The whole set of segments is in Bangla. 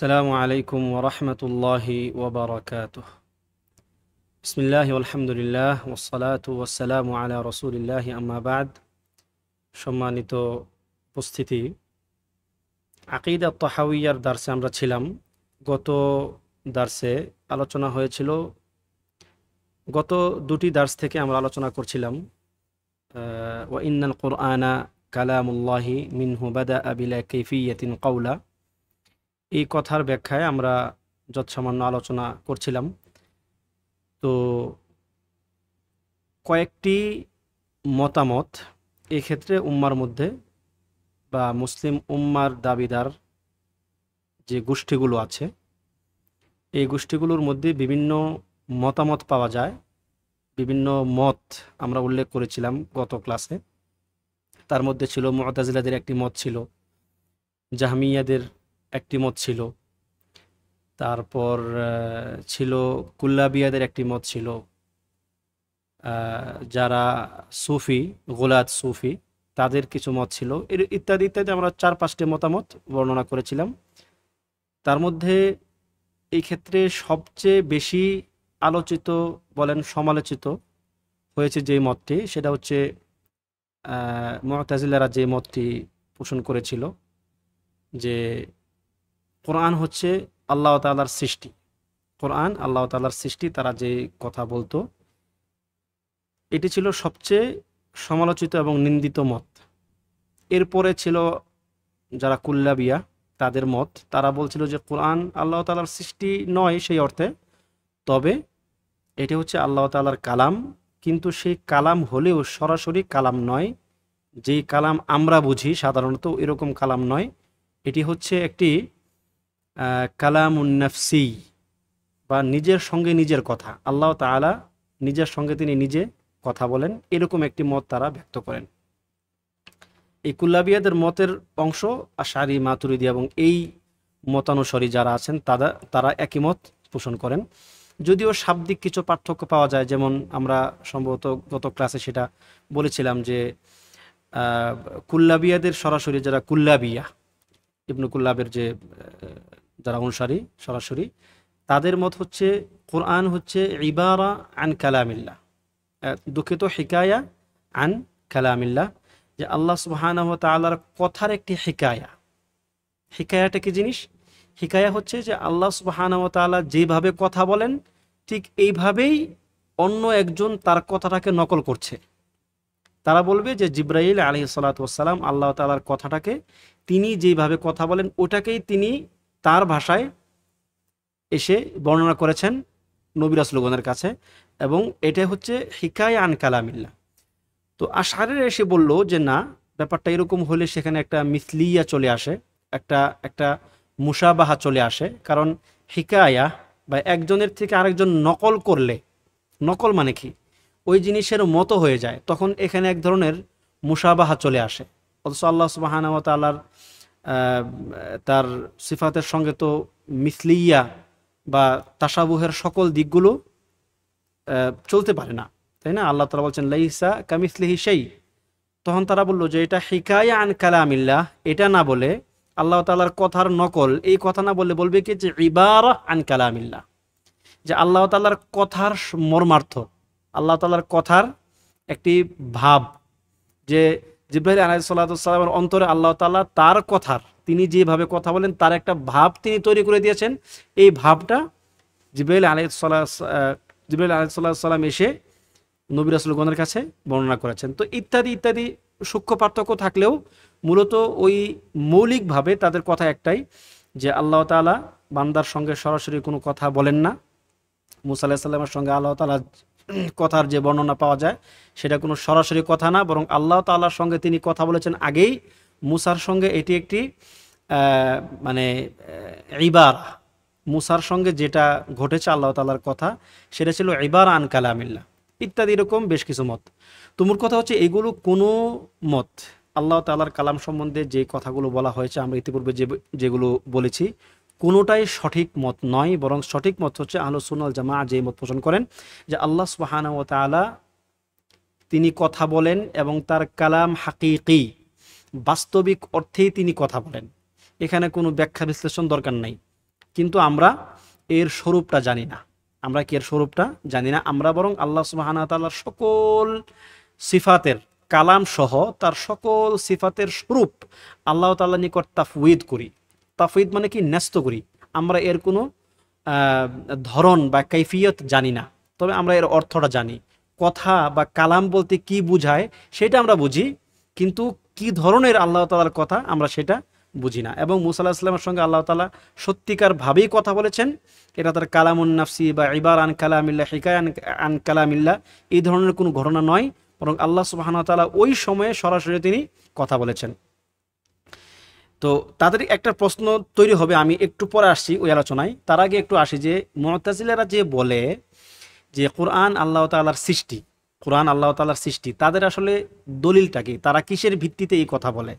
আসসালামু আলাইকুম ওরহমতুল্লাহি ওবরাকাতুহ। বিসমিল্লাহ আলহামদুলিল্লাহ ওয়াসসালাতু ওয়াসসালামু আলা রসুলিল্লাহ আম্মা বাদ। সম্মানিত উপস্থিতি, আকিদা তাহাউইয়ার দার্সে আমরা ছিলাম। গত দার্সে আলোচনা হয়েছিল, গত দুটি দার্স থেকে আমরা আলোচনা করছিলাম ওয়া ইন্নাল কুরআনা কালামুল্লাহি মিনহু বাদাআ বিলা কাইফিয়াতিন কাওলা। এই কথার ব্যাখ্যায় আমরা যৎসামান্য আলোচনা করছিলাম। তো কয়েকটি মতামত এক্ষেত্রে উম্মার মধ্যে বা মুসলিম উম্মার দাবিদার যে গোষ্ঠীগুলো আছে, এই গোষ্ঠীগুলোর মধ্যে বিভিন্ন মতামত পাওয়া যায়, বিভিন্ন মত আমরা উল্লেখ করেছিলাম গত ক্লাসে। তার মধ্যে ছিল মুতাজিলাদের একটি মত ছিল, জাহমিয়াদের একটি মত ছিল, তারপর ছিল কুল্লাবিয়াদের একটি মত ছিল, যারা সুফি গোলাত সুফি তাদের কিছু মত ছিল, ইত্যাদি ইত্যাদি। আমরা 4-5টি মতামত বর্ণনা করেছিলাম। তার মধ্যে এই ক্ষেত্রে সবচেয়ে বেশি আলোচিত বলেন সমালোচিত হয়েছে যে মতটি, সেটা হচ্ছে মুতাজিলারা যে মতটি পোষণ করেছিল যে কোরআন হচ্ছে আল্লাহ তাআলার সৃষ্টি। কোরআন আল্লাহ তাআলার সৃষ্টি, তারা যে কথা বলতো এটি ছিল সবচেয়ে সমালোচিত এবং নিন্দিত মত। এরপরে ছিল যারা কুল্লাবিয়া, তাদের মত। তারা বলছিল যে কোরআন আল্লাহ তাআলার সৃষ্টি নয় সেই অর্থে, তবে এটি হচ্ছে আল্লাহ তাআলার কালাম, কিন্তু সেই কালাম হলেও সরাসরি কালাম নয়, যেই কালাম আমরা বুঝি সাধারণত এরকম কালাম নয়। এটি হচ্ছে একটি কালামুন নাফসি বা নিজের সঙ্গে নিজের কথা। আল্লাহ তাআলা নিজের সঙ্গে তিনি নিজে কথা বলেন, এরকম একটি মত তারা ব্যক্ত করেন। এই কুল্লাবিয়াদের মতের অংশ আশআরী, মাতুরিদি এবং এই মতানুসারী যারা আছেন তারা একই মত পোষণ করেন, যদিও শাব্দিক কিছু পার্থক্য পাওয়া যায়। যেমন আমরা সম্ভবত গত ক্লাসে সেটা বলেছিলাম যে কুল্লাবিয়াদের সরাসরি যারা কুল্লাবিয়া, ইবনু কুল্লাবের যে যারা অনুসারী সরাসরি, তাদের মত হচ্ছে কোরআন হচ্ছে ইবারা আন কালামিল্লাহ, দুঃখিত হিকায়া আন কালামিল্লাহ, যে আল্লাহ সুবহানাহু ওয়া তাআলার কথার একটি হিকায়া। হিকায়াটা কি জিনিস? হিকায়া হচ্ছে যে আল্লাহ সুবহানাহু ওয়া তাআলা যেভাবে কথা বলেন ঠিক এইভাবেই অন্য একজন তার কথাটাকে নকল করছে। তারা বলবে যে জিবরাইল আলাইহিস সালাতু ওয়াস সালাম আল্লাহ তাআলার কথাটাকে তিনি যেভাবে কথা বলেন ওটাকেই তিনি তার ভাষায় এসে বর্ণনা করেছেন নবী রাসূলগণের কাছে, এবং এটা হচ্ছে হিকায়া আন কালামিল্লাহ। তো আশআরীরা এসে বলল যে না, ব্যাপারটা এরকম হলে সেখানে একটা মিসলিয়া চলে আসে, একটা মুশাবাহা চলে আসে। কারণ হিকায়া বা একজনের থেকে আরেকজন নকল করলে, নকল মানে কি, ওই জিনিসের মতো হয়ে যায়, তখন এখানে এক ধরনের মুশাবাহা চলে আসে। অথচ আল্লাহ সুবহানাহু ওয়া তাআলার তার সিফাতের সঙ্গে তো মিসলিয়া বা তাশাবুহের সকল দিকগুলো চলতে পারে না, তাই না? আল্লাহ তাআলা বলছেন লাইসা কামিসলিহি শাই। তখন তারা বলল যে এটা হিকায়া আন কালামিল্লাহ, এটা না বলে আল্লাহ তাআলার কথার নকল, এই কথা না বললে বলবে কি যে ইবারা আন কালামিল্লাহ, যে আল্লাহ তাআলার কথার মর্মার্থ, আল্লাহ তাআলার কথার একটি ভাব, যে জিবরাইল আলাইহিস সালাতু ওয়াস সালামের অন্তরে আল্লাহ তাআলা তার কথার, তিনি যেভাবে কথা বলেন তার একটা ভাব তিনি তৈরি করে দিয়েছেন। এই ভাবটা জিবরাইল আলাইহিস সালাম এসে নবী রাসূলগণের কাছে বর্ণনা করেছেন। তো ইত্যাদি ইত্যাদি সূক্ষ্ম পার্থক্য থাকলেও মূলত ওই মৌলিকভাবে তাদের কথা একটাই, যে আল্লাহ তাআলা বান্দার সঙ্গে সরাসরি কোনো কথা বলেন না। মুসা আলাইহিস সালামের সঙ্গে আল্লাহ তাআলার কথার যে বর্ণনা পাওয়া যায় সেটা কোনো সরাসরি কথা না, বরং আল্লাহ তাআলার সঙ্গে তিনি কথা বলেছেন আগেই মুসার সঙ্গে। এটি একটি মানে ইবারা, মুসার সঙ্গে যেটা ঘটেছে আল্লাহ তাআলার কথা, সেটা ছিল ইবারা আন কালামিল্লাহ, ইত্যাদি এরকম বেশ কিছু মত। তোমার কথা হচ্ছে এগুলো কোনো মত আল্লাহ তাআলার কালাম সম্বন্ধে যে কথাগুলো বলা হয়েছে আমরা ইতিপূর্বে যেগুলো বলেছি, কোনোটাই সঠিক মত নয়, বরং সঠিক মত হচ্ছে আহলুস সুন্নাহ ওয়াল জামাআহ যে মত পোষণ করেন যে আল্লাহ সুবহানাহু ওয়া তাআলা তিনি কথা বলেন এবং তার কালাম হাকিকি, বাস্তবিক অর্থেই তিনি কথা বলেন। এখানে কোনো ব্যাখ্যা বিশ্লেষণ দরকার নাই। কিন্তু আমরা এর স্বরূপটা জানি না। আমরা কি এর স্বরূপটা জানি না। আমরা বরং আল্লাহ সুবহানাহু ওয়া তাআলার সকল সিফাতের কালাম সহ তার সকল সিফাতের স্বরূপ আল্লাহ তাআলার নিকট তাফউইদ করি। তাফউইদ মানে কি? ন্যস্ত করি। আমরা এর কোনো ধরন বা কাইফিয়ত জানি না, তবে আমরা এর অর্থটা জানি। কথা বা কালাম বলতে কি বুঝায় সেটা আমরা বুঝি, কিন্তু কি ধরনের আল্লাহ তাআলার কথা আমরা সেটা বুঝি না। এবং মুসা আলাইহিস সালামের সঙ্গে আল্লাহ তাআলা সত্যিকার ভাবেই কথা বলেছেন। এটা তার কালামুন নাফসি বা ইবারা আন কালামিল্লাহ, হিকায়া আন কালামিল্লাহ এই ধরনের কোনো ঘটনা নয়, বরং আল্লাহ সুবহানাহু ওয়া তাআলা ওই সময়ে সরাসরি তিনি কথা বলেছেন। তো তাদের একটা প্রশ্ন তৈরি হবে, আমি একটু পরে আসছি ওই আলোচনায়। তার আগে একটু আসি যে মুতাজিলারা যে বলে যে কোরআন আল্লাহ তাআলার সৃষ্টি, কোরআন আল্লাহ তাআলার সৃষ্টি, তাদের আসলে দলিলটা কি? তারা কিসের ভিত্তিতে এই কথা বলে?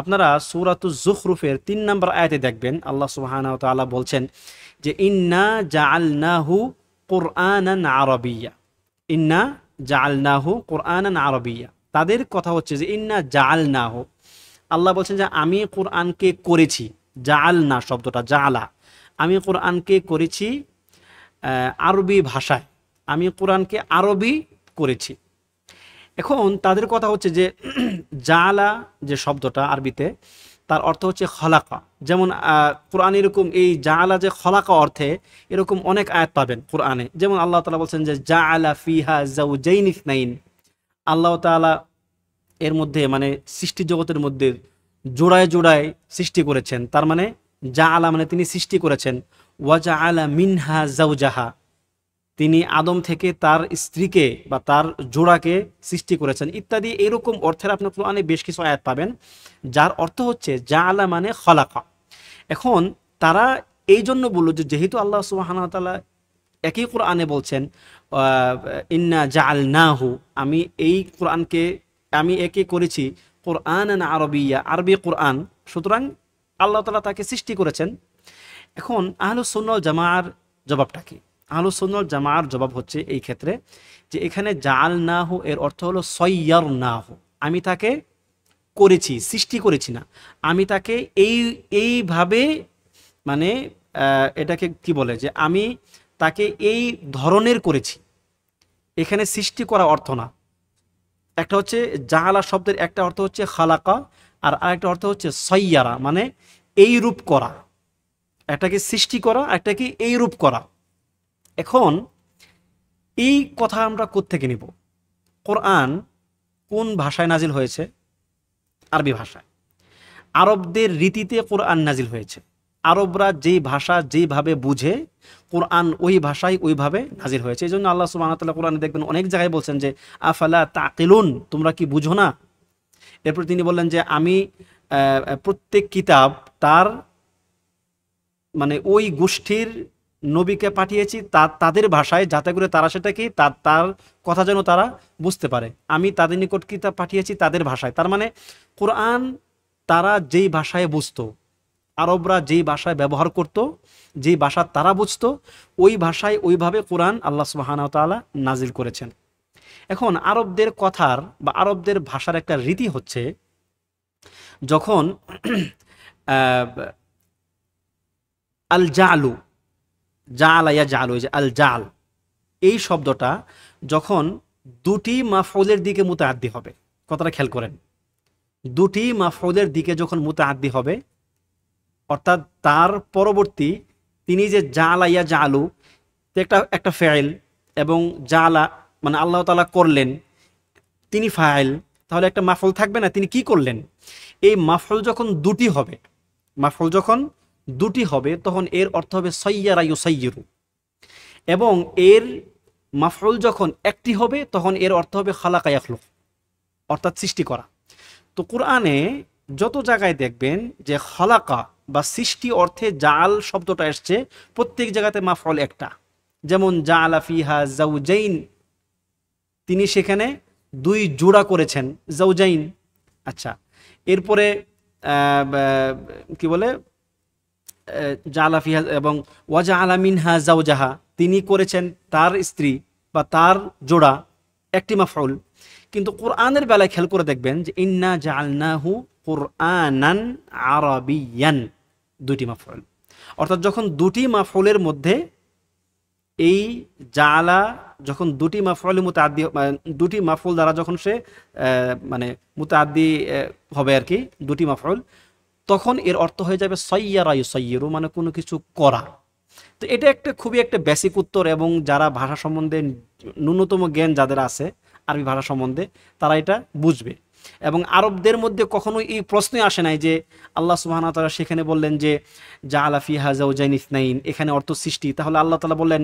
আপনারা সূরাতুজ যুখরুফের ৩ নম্বর আয়াতে দেখবেন আল্লাহ সুবহানাহু ওয়া তাআলা বলছেন যে ইন্না জাআলনাহু কুরআনান আরাবিয়্যা, ইন্না জাআলনাহু কুরআনান আরাবিয়্যা। তাদের কথা হচ্ছে যে ইন্না জাআলনাহু, আল্লাহ বলছেন যে আমি কোরআনকে করেছি। জাআলনা শব্দটা জাআলা, আমি কোরআনকে করেছি আরবি ভাষায়, আমি কোরআনকে আরবি করেছি। এখন তাদের কথা হচ্ছে যে জাআলা যে শব্দটা আরবিতে, তার অর্থ হচ্ছে খলাকা। যেমন কোরআন এরকম এই জাআলা যে খলাকা অর্থে এরকম অনেক আয়াত পাবেন কোরআনে। যেমন আল্লাহ তাআলা বলছেন যে জাআলা ফিহা যাওজাইন ইসনাইন, আল্লাহ তাআলা এর মধ্যে মানে সৃষ্টি জগতের মধ্যে জোড়ায় জোড়ায় সৃষ্টি করেছেন। তার মানে জাআলা মানে তিনি সৃষ্টি করেছেন। ওয়া জাআলা মিনহা যাওজাহা, তিনি আদম থেকে তার স্ত্রীকে বা তার জোড়াকে সৃষ্টি করেছেন ইত্যাদি। এরকম অর্থের আপনি কোরআনে বেশ কিছু আয়াত পাবেন যার অর্থ হচ্ছে জাআলা মানে খলাকা। এখন তারা এই জন্য বলল যে যেহেতু আল্লাহ সুবহানাহু ওয়া তাআলা একই কোরআনে বলছেন ইন্না জাআলনাহু, আমি এই কোরআনকে আমি একে করেছি কোরআনান আরবিয়্যা, আরবি কোরআন, সুতরাং আল্লাহ তাআলা তাকে সৃষ্টি করেছেন। এখন আহলুস সুন্নাহ ওয়াল জামাআর জবাবটা কি? আহলুস সুন্নাহ ওয়াল জামাআর জবাব হচ্ছে এই ক্ষেত্রে যে এখানে জাআলনাহু এর অর্থ হলো সায়্যারনাহু, আমি তাকে করেছি, সৃষ্টি করেছি না, আমি তাকে এইভাবে মানে এটাকে কি বলে যে আমি তাকে এই ধরনের করেছি। এখানে সৃষ্টি করা অর্থ না। একটা হচ্ছে জাআলা শব্দের একটা অর্থ হচ্ছে খালাকা, আর আরেকটা অর্থ হচ্ছে সায়্যারা, মানে এই রূপ করা। একটাকে সৃষ্টি করা, একটাকে এই রূপ করা। এখন এই কথা আমরা কোত্থেকে নিব? কোরআন কোন ভাষায় নাজিল হয়েছে? আরবি ভাষায়। আরবদের রীতিতে কোরআন নাজিল হয়েছে। আরবরা যেই ভাষা যেইভাবে বুঝে কোরআন ওই ভাষায় ওইভাবে নাজিল হয়েছে। এই জন্য আল্লাহ সুবহানাহু ওয়া তাআলা কোরআনে দেখবেন অনেক জায়গায় বলছেন যে আফালা তাকিলুন, তোমরা কি বুঝো না? এরপর তিনি বললেন যে আমি প্রত্যেক কিতাব তার মানে ওই গোষ্ঠীর নবীকে পাঠিয়েছি তাদের ভাষায়, যাতে করে তারা সেটা কি তার কথা যেন তারা বুঝতে পারে। আমি তাদের নিকট কিতাব পাঠিয়েছি তাদের ভাষায়। তার মানে কোরআন তারা যেই ভাষায় বুঝতো, আরবরা যেই ভাষায় ব্যবহার করত, যেই ভাষা তারা বুঝতো, ওই ভাষায় ওইভাবে কোরআন আল্লাহ সুবহানাহু ওয়া তাআলা নাজিল করেছেন। এখন আরবদের কথার বা আরবদের ভাষার একটা রীতি হচ্ছে যখন আল জালু, জাআলা ইয়াজআলু, এই যে আল জাল এই শব্দটা যখন দুটি মাফউলের দিকে মুতাআদ্দি হবে, কথাটা খেয়াল করেন, দুটি মাফউলের দিকে যখন মুতাআদ্দি হবে, অর্থাৎ তার পরবর্তী তিনি যে জাআলা ইয়াজআলু একটা ফাইল, এবং জাআলা মানে আল্লাহ তাআলা করলেন, তিনি ফাইল, তাহলে একটা মাফউল থাকবে না, তিনি কি করলেন? এই মাফউল যখন দুটি হবে, মাফউল যখন দুটি হবে তখন এর অর্থ হবে সায়্যারা ইউসায়্যিরু, এবং এর মাফউল যখন একটি হবে তখন এর অর্থ হবে খালাকা ইয়াখলুক, অর্থাৎ সৃষ্টি করা। তো কোরআনে যত জায়গায় দেখবেন যে খালাকা বা সৃষ্টি অর্থে জাল শব্দটা এসছে, প্রত্যেক জায়গাতে মাফউল একটা। যেমন জাআলা ফিহা যাওজাইন, তিনি সেখানে দুই জোড়া করেছেন, যাওজাইন। আচ্ছা, এরপরে কি বলে জাআলা ফিহা এবং ওয়াজআলা মিনহা যাওজাহা, তিনি করেছেন তার স্ত্রী বা তার জোড়া, একটি মাফউল। কিন্তু কোরআনের বেলায় খেয়াল করে দেখবেন যে ইন্না জাআলনাহু কুরআনান আরাবিয়ান, দুইটি মাফউল। অর্থাৎ যখন দুটি মাফউলের মধ্যে এই জাআলা, যখন দুটি মাফউল মুতাআদ্দি, দুটি মাফউল দ্বারা যখন সে মানে মুতাআদ্দি হবে আর কি, দুটি মাফউল, তখন এর অর্থ হয়ে যাবে সাইয়ারা ইউসাইয়িরু, মানে কোনো কিছু করা। তো এটা একটা খুবই একটা বেসিক উত্তর, এবং যারা ভাষা সম্বন্ধে ন্যূনতম জ্ঞান যাদের আছে আরবি ভাষা সম্বন্ধে, তারা এটা বুঝবে। এবং আরবদের মধ্যে কখনোই এই প্রশ্নই আসে নাই যে আল্লাহ সুবহানাহু ওয়া তাআলা সেখানে বললেন যে জাআলা ফিহা যাওজাইন ইসনাইন, এখানে অর্থ সৃষ্টি, তাহলে আল্লাহ তাআলা বললেন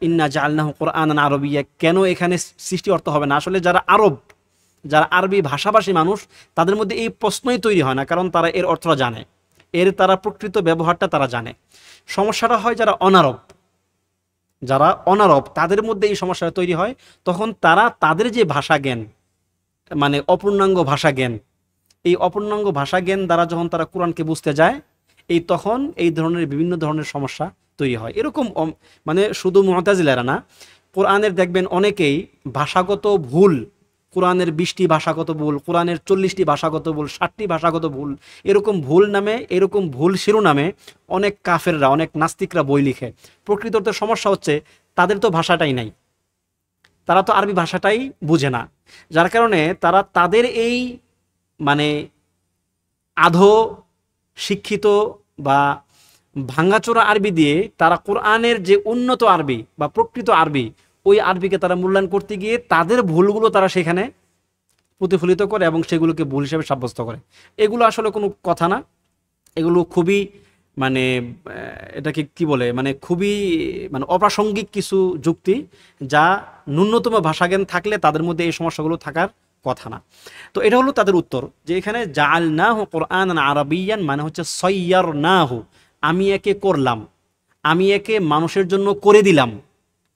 ইন্না জাআলনাহু কুরআনান আরবিয়্যা, কেন এখানে সৃষ্টি অর্থ হবে না? আসলে যারা আরবি ভাষাভাষী মানুষ, তাদের মধ্যে এই প্রশ্নই তৈরি হয় না, কারণ তারা এর অর্থটা জানে, তারা প্রকৃত ব্যবহারটা তারা জানে। সমস্যাটা হয় যারা অনারব তাদের মধ্যে এই সমস্যাটা তৈরি হয়। তখন তারা তাদের যে ভাষা জ্ঞান, মানে অপূর্ণাঙ্গ ভাষা জ্ঞান, এই অপূর্ণাঙ্গ ভাষা জ্ঞান দ্বারা যখন তারা কোরআনকে বুঝতে যায়, তখন এই ধরনের বিভিন্ন ধরনের সমস্যা তৈরি হয়। এরকম মানে শুধু মুতাজিলারা না, কোরআনের দেখবেন অনেকেই ভাষাগত ভুল, কোরআনের 20টি ভাষাগত ভুল, কোরআনের 40টি ভাষাগত ভুল, 60টি ভাষাগত ভুল, এরকম ভুল শিরোনামে অনেক কাফেররা, অনেক নাস্তিকরা বই লিখে। প্রকৃত অর্থে সমস্যা হচ্ছে তাদের তো ভাষাটাই নাই, তারা তো আরবি ভাষাটাই বুঝে না, যার কারণে তারা তাদের এই মানে আধো শিক্ষিত বা ভাঙাচোরা আরবি দিয়ে তারা কোরআনের যে উন্নত আরবি বা প্রকৃত আরবি, ওই আরবিকে তারা মূল্যায়ন করতে গিয়ে তাদের ভুলগুলো তারা সেখানে প্রতিফলিত করে এবং সেগুলোকে ভুল হিসেবে সাব্যস্ত করে। এগুলো আসলে কোনো কথা না, এগুলো খুবই মানে এটাকে কি বলে, মানে খুবই মানে অপ্রাসঙ্গিক কিছু যুক্তি, যা ন্যূনতম ভাষাজ্ঞান থাকলে তাদের মধ্যে এই সমস্যাগুলো থাকার কথা না। তো এটা হলো তাদের উত্তর, যে এখানে জাআলনাহু কুরআনান আরাবিয়ান মানে হচ্ছে সাইয়ারনাহু, আমি একে করলাম, আমি একে মানুষের জন্য করে দিলাম,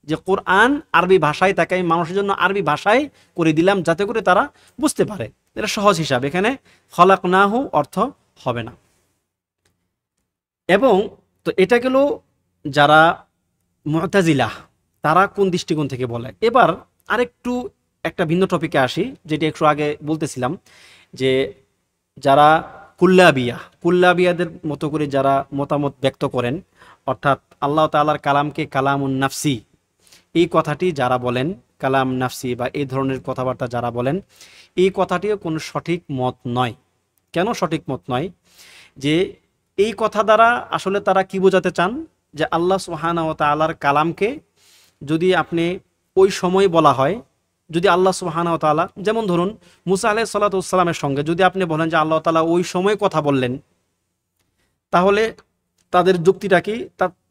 যে কোরআন আরবি ভাষায় তাকে আমি মানুষের জন্য আরবি ভাষায় করে দিলাম, যাতে করে তারা বুঝতে পারে। এটা সহজ হিসাব, এখানে খলাকনাহু অর্থ হবে না। এবং তো এটা গেল যারা মুতাজিলা, তারা কোন দৃষ্টিকোণ থেকে বলে। এবার আরেকটু একটা ভিন্ন টপিকে আসি, যেটি একটু আগে বলতেছিলাম, যে যারা কুল্লাবিয়াদের মতো করে যারা মতামত ব্যক্ত করেন, অর্থাৎ আল্লাহ তাআলার কালামকে কালামুন নাফসি, এই কথাটি যারা বলেন, কালাম নাফসি বা এই ধরনের কথাবার্তা যারা বলেন, এই কথাটিও কোনো সঠিক মত নয়। কেন সঠিক মত নয়? যে এই কথা দ্বারা আসলে তারা কি বোঝাতে চান, যে আল্লাহ সুবহানাহু ওয়া তাআলার কালামকে যদি আপনি ওই সময় বলা হয়, যদি আল্লাহ সুবহানাহু ওয়া তাআলা, যেমন ধরুন মুসা আলাইহিস সালাতু ওয়াস সালামের সঙ্গে যদি আপনি বলেন যে আল্লাহ তাআলা ওই সময় কথা বললেন, তাহলে তাদের যুক্তিটা কি?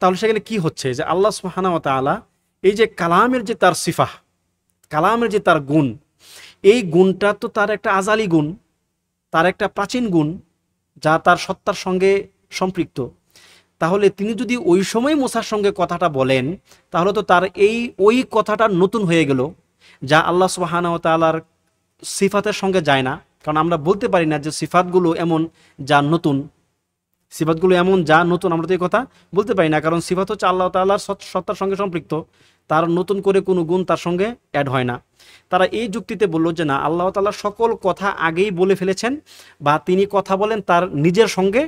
তাহলে সেখানে কি হচ্ছে, যে আল্লাহ সুবহানাহু ওয়া তাআলা এই যে কালামের যে তার সিফা, কালামের যে তার গুণ, এই গুণটা তো তার একটা আজালি গুণ, তার একটা প্রাচীন গুণ, যা তার সত্তার সঙ্গে সম্পৃক্ত। তাহলে তিনি যদি ওই সময় মুসার সঙ্গে কথাটা বলেন, তাহলে তো তার ওই কথাটা নতুন হয়ে গেল, যা আল্লাহ সুবহানাহু ওয়া তাআলার সিফাতের সঙ্গে যায় না। কারণ আমরা বলতে পারি না যে সিফাতগুলো এমন যা নতুন, আমরা তো এই কথা বলতে পারি না, কারণ সিফাত হচ্ছে আল্লাহ তাআলার সত্তার সঙ্গে সম্পৃক্ত, তার নতুন করে কোনো গুণ তার সঙ্গে অ্যাড হয় না। তারা এই যুক্তিতে বলল যে না, আল্লাহ তাআলা সকল কথা আগেই বলে ফেলেছেন, বা তিনি কথা বলেন তার নিজের সঙ্গে,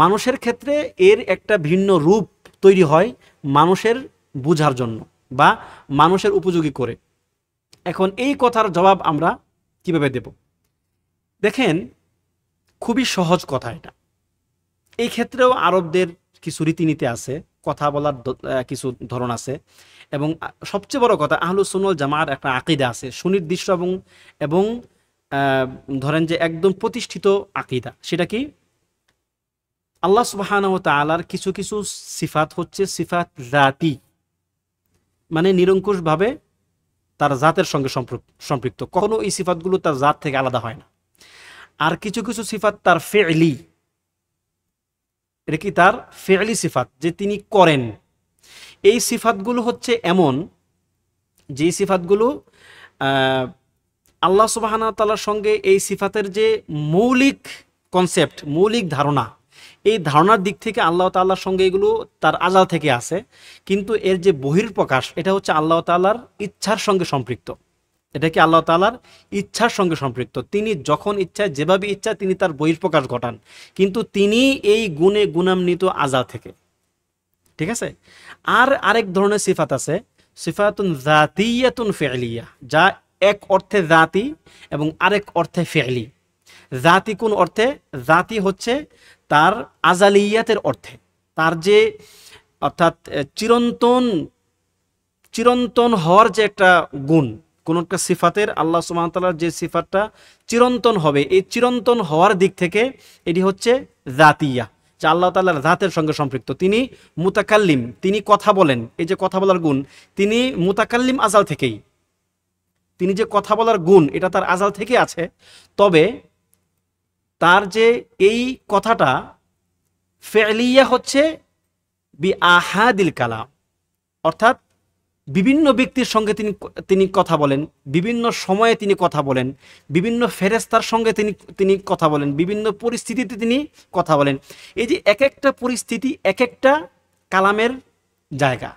মানুষের ক্ষেত্রে এর একটা ভিন্ন রূপ তৈরি হয় মানুষের বুঝার জন্য বা মানুষের উপযোগী করে। এখন এই কথার জবাব আমরা কিভাবে দেব? দেখেন, খুবই সহজ কথা এটা। এই ক্ষেত্রেও আরবদের কিছু রীতিনীতি আছে, কথা বলার কিছু ধরন আছে, এবং সবচেয়ে বড় কথা, আহলুস সুন্নাহ ওয়াল জামাআর একটা আকীদা আছে সুনির্দিষ্ট এবং ধরেন যে একদম প্রতিষ্ঠিত আকীদা। সেটা কি? আল্লাহ সুবহানাহু ওয়া তাআলার কিছু কিছু সিফাত হচ্ছে সিফাত জাতি, মানে নিরঙ্কুশভাবে তার জাতের সঙ্গে সম্পৃক্ত, কখনো এই সিফাতগুলো তার জাত থেকে আলাদা হয় না। আর কিছু কিছু সিফাত তার ফেইলি, এটা কি? তার ফেইলি সিফাত, যে তিনি করেন। এই সিফাতগুলো হচ্ছে এমন যে সিফাতগুলো আল্লাহ সুবহানাহু ওয়া তাআলার সঙ্গে এই সিফাতের যে মৌলিক কনসেপ্ট, মৌলিক ধারণা, এই ধারণার দিক থেকে আল্লাহ তাআলার সঙ্গে এগুলো তার আজাল থেকে আছে, কিন্তু এর যে বহির্প্রকাশ, এটা হচ্ছে আল্লাহ তাআলার ইচ্ছার সঙ্গে সম্পৃক্ত। এটা কি আল্লাহ তাআলার ইচ্ছার সঙ্গে সম্পৃক্ত। তিনি যখন ইচ্ছা, যেভাবে ইচ্ছা তিনি তার বহিঃপ্রকাশ ঘটান, কিন্তু তিনি এই গুণে গুণান্বিত আযাল থেকে। ঠিক আছে। আর আরেক ধরনের সিফাত আছে, সিফাতুন যাতিয়াতুন ফি'লিয়া, যা এক অর্থে জাতি এবং আরেক অর্থে ফি'লি। জাতি কোন অর্থে? জাতি হচ্ছে তার আজালিয়াতের অর্থে, তার যে অর্থাৎ চিরন্তন চিরন্তন হওয়ার যে একটা গুণ, কোন একটা সিফাতের, আল্লাহ সুবহানাহু ওয়া তাআলার যে সিফাতটা চিরন্তন হবে, এই চিরন্তন হওয়ার দিক থেকে এটি হচ্ছে জাতিয়া, যা আল্লাহ তাআলার জাতের সঙ্গে সম্পৃক্ত। তিনি মুতাকাল্লিম, তিনি কথা বলেন, এই যে কথা বলার গুণ, তিনি মুতাকাল্লিম আজাল থেকেই, তিনি যে কথা বলার গুণ এটা তার আজাল থেকে আছে। তবে তার যে এই কথাটা ফেলিয়া হচ্ছে বি আহাদিল কালাম, অর্থাৎ বিভিন্ন ব্যক্তির সঙ্গে তিনি কথা বলেন, বিভিন্ন সময়ে তিনি কথা বলেন, বিভিন্ন ফেরেশতার সঙ্গে তিনি কথা বলেন, বিভিন্ন পরিস্থিতিতে তিনি কথা বলেন। এই যে এক একটা পরিস্থিতি এক একটা কালামের জায়গা,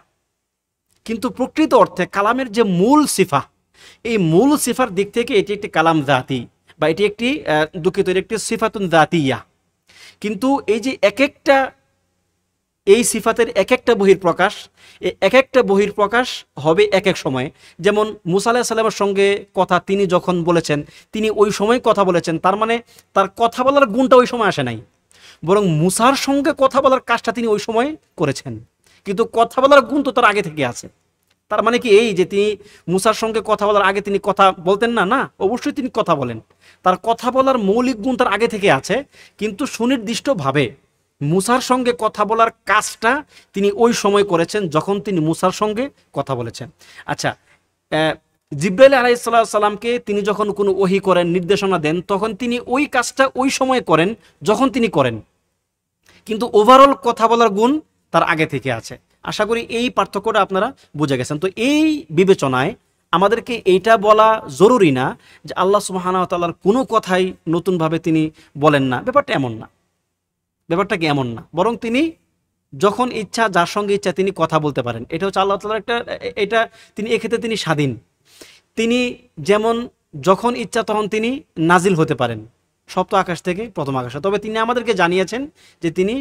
কিন্তু প্রকৃত অর্থে কালামের যে মূল সিফা, এই মূল সিফার দিক থেকে এটি একটি কালাম জাতি, বা এটি একটি দুঃখিত, একটি সিফাতুন জাতিয়া। কিন্তু এই যে এক একটা এই সিফাতের এক একটা বহিঃপ্রকাশ, এক একটা বহিঃপ্রকাশ হবে এক এক সময়ে। যেমন মুসা আলাইহিস সালামের সঙ্গে কথা তিনি যখন বলেছেন, তিনি ওই সময় কথা বলেছেন, তার মানে তার কথা বলার গুণটা ওই সময় আসে নাই, বরং মুসার সঙ্গে কথা বলার কাজটা তিনি ওই সময় করেছেন, কিন্তু কথা বলার গুণ তো তার আগে থেকে আছে। তার মানে কি এই যে তিনি মুসার সঙ্গে কথা বলার আগে তিনি কথা বলতেন না? না, অবশ্যই তিনি কথা বলেন, তার কথা বলার মৌলিক গুণ তার আগে থেকে আছে, কিন্তু সুনির্দিষ্টভাবে মুসার সঙ্গে কথা বলার কাজটা তিনি ওই সময় করেছেন যখন তিনি মুসার সঙ্গে কথা বলেছেন। আচ্ছা, জিবরাইল আলাইহিস সালামকে তিনি যখন কোনো ওহী করেন, নির্দেশনা দেন, তখন তিনি ওই কাজটা ওই সময় করেন যখন তিনি করেন, কিন্তু ওভারঅল কথা বলার গুণ তার আগে থেকে আছে। আশা করি এই পার্থক্যটা আপনারা বুঝে গেছেন। তো এই বিবেচনায় আমাদেরকে এইটা বলা জরুরি না যে আল্লাহ সুবহানাহু ওয়া তাআলার কোনো কথাই নতুনভাবে তিনি বলেন না, ব্যাপারটা এমন না। ব্যাপারটা কি এমন না, বরং তিনি যখন ইচ্ছা, যার সঙ্গে ইচ্ছা তিনি কথা বলতে পারেন। এটা হচ্ছে আল্লাহ তাআলার একটা, এটা তিনি এক্ষেত্রে তিনি স্বাধীন। তিনি যেমন যখন ইচ্ছা তখন তিনি নাজিল হতে পারেন সপ্ত আকাশ থেকে প্রথম আকাশে। তবে তিনি আমাদেরকে জানিয়েছেন যে তিনি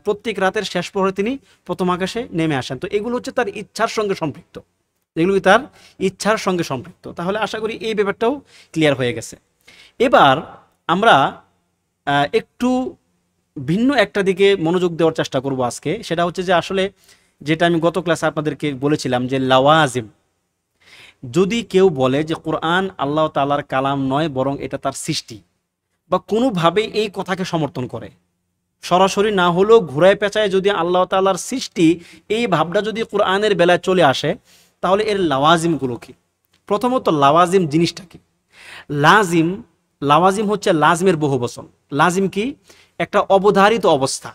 প্রত্যেক রাতের শেষ প্রহরে তিনি প্রথম আকাশে নেমে আসেন। তো এগুলো হচ্ছে তার ইচ্ছার সঙ্গে সম্পৃক্ত, এগুলো তার ইচ্ছার সঙ্গে সম্পৃক্ত। তাহলে আশা করি এই ব্যাপারটাও ক্লিয়ার হয়ে গেছে। এবার আমরা একটু ভিন্ন একটা দিকে মনোযোগ দেওয়ার চেষ্টা করব আজকে। সেটা হচ্ছে যে আসলে যেটা আমি গত ক্লাসে আপনাদেরকে বলেছিলাম যে লাওয়াজিম, যদি কেউ বলে যে কোরআন আল্লাহ তাআলার কালাম নয় বরং এটা তার সৃষ্টি, বা কোনোভাবে এই কথাকে সমর্থন করে, সরাসরি না হলেও ঘুরায় পেঁচায় যদি আল্লাহ তাআলার সৃষ্টি এই ভাবটা যদি কোরআনের বেলায় চলে আসে, তাহলে এর লাওয়াজিমগুলো কি? প্রথমত লাওয়াজিম জিনিসটা কি? লাওয়াজিম হচ্ছে লাজমের বহুবচন। লাজিম কি? একটা অবধারিত অবস্থা,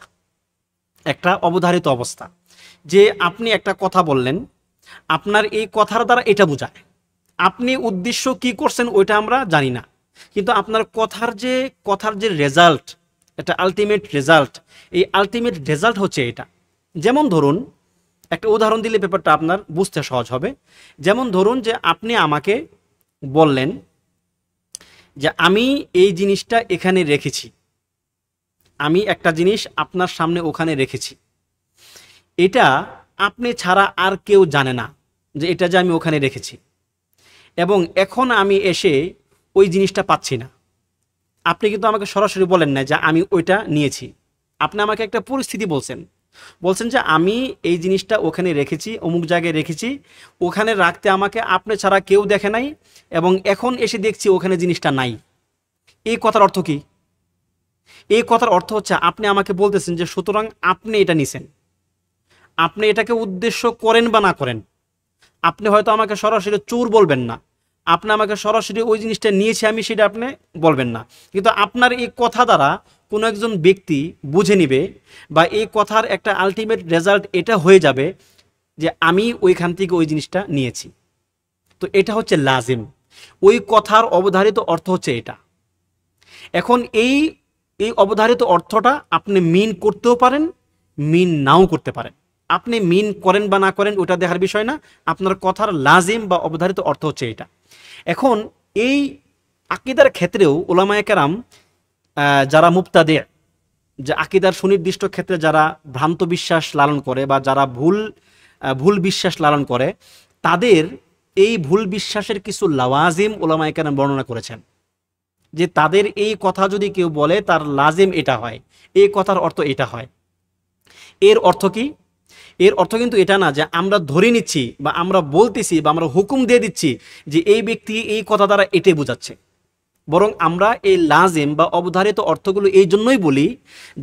একটা অবধারিত অবস্থা। যে আপনি একটা কথা বললেন, আপনার এই কথার দ্বারা এটা বোঝায়, আপনি উদ্দেশ্য কি করছেন ওইটা আমরা জানি না, কিন্তু আপনার কথার যে রেজাল্ট, একটা আলটিমেট রেজাল্ট, এই আলটিমেট রেজাল্ট হচ্ছে এটা। যেমন ধরুন, একটা উদাহরণ দিলে ব্যাপারটা আপনার বুঝতে সহজ হবে। যেমন ধরুন যে আপনি আমাকে বললেন যে আমি এই জিনিসটা এখানে রেখেছি, আমি একটা জিনিস আপনার সামনে ওখানে রেখেছি, এটা আপনি ছাড়া আর কেউ জানে না যে এটা যে আমি ওখানে রেখেছি, এবং এখন আমি এসে ওই জিনিসটা পাচ্ছি না। আপনি কিন্তু আমাকে সরাসরি বলেন না যে আমি ওইটা নিয়েছি, আপনি আমাকে একটা পরিস্থিতি বলছেন যে আমি এই জিনিসটা ওখানে রেখেছি, অমুক জায়গায় রেখেছি, ওখানে রাখতে আমাকে আপনি ছাড়া কেউ দেখে নাই, এবং এখন এসে দেখছি ওখানে জিনিসটা নাই। এই কথার অর্থ কি? এই কথার অর্থ হচ্ছে আপনি আমাকে বলতেছেন যে সুতরাং আপনি এটা নিছেন, আপনি এটাকে উদ্দেশ্য করেন বা না করেন, আপনি হয়তো আমাকে সরাসরি চোর বলবেন না, আপনি আমাকে সরাসরি ওই জিনিসটা নিয়েছি আমি সেটা আপনি বলবেন না, কিন্তু আপনার এই কথা দ্বারা কোনো একজন ব্যক্তি বুঝে নিবে, বা এই কথার একটা আলটিমেট রেজাল্ট এটা হয়ে যাবে যে আমি ওইখান থেকে ওই জিনিসটা নিয়েছি। তো এটা হচ্ছে লাজিম, ওই কথার অবধারিত অর্থ হচ্ছে এটা। এখন এই অবধারিত অর্থটা আপনি মিন করতেও পারেন, মিন নাও করতে পারেন। আপনি মিন করেন বা না করেন ওটা দেখার বিষয় না, আপনার কথার লাজিম বা অবধারিত অর্থ হচ্ছে এটা। এখন এই আকীদার ক্ষেত্রেও উলামায়ে কেরাম যারা মুবতাদি, যে আকীদার সুনির্দিষ্ট ক্ষেত্রে যারা ভ্রান্ত বিশ্বাস লালন করে বা যারা ভুল বিশ্বাস লালন করে, তাদের এই ভুল বিশ্বাসের কিছু লাওয়াজিম উলামায়ে কেরাম বর্ণনা করেছেন। যে তাদের এই কথা যদি কেউ বলে তার লাজিম এটা হয়, এই কথার অর্থ এটা হয়। এর অর্থ কি? এর অর্থ কিন্তু এটা না যে আমরা ধরে নিচ্ছি বা আমরা বলতেছি বা আমরা হুকুম দিয়ে দিচ্ছি যে এই ব্যক্তি এই কথা দ্বারা এটাই বোঝাচ্ছে। বরং আমরা এই লাজিম বা অবধারিত অর্থগুলো এই জন্যই বলি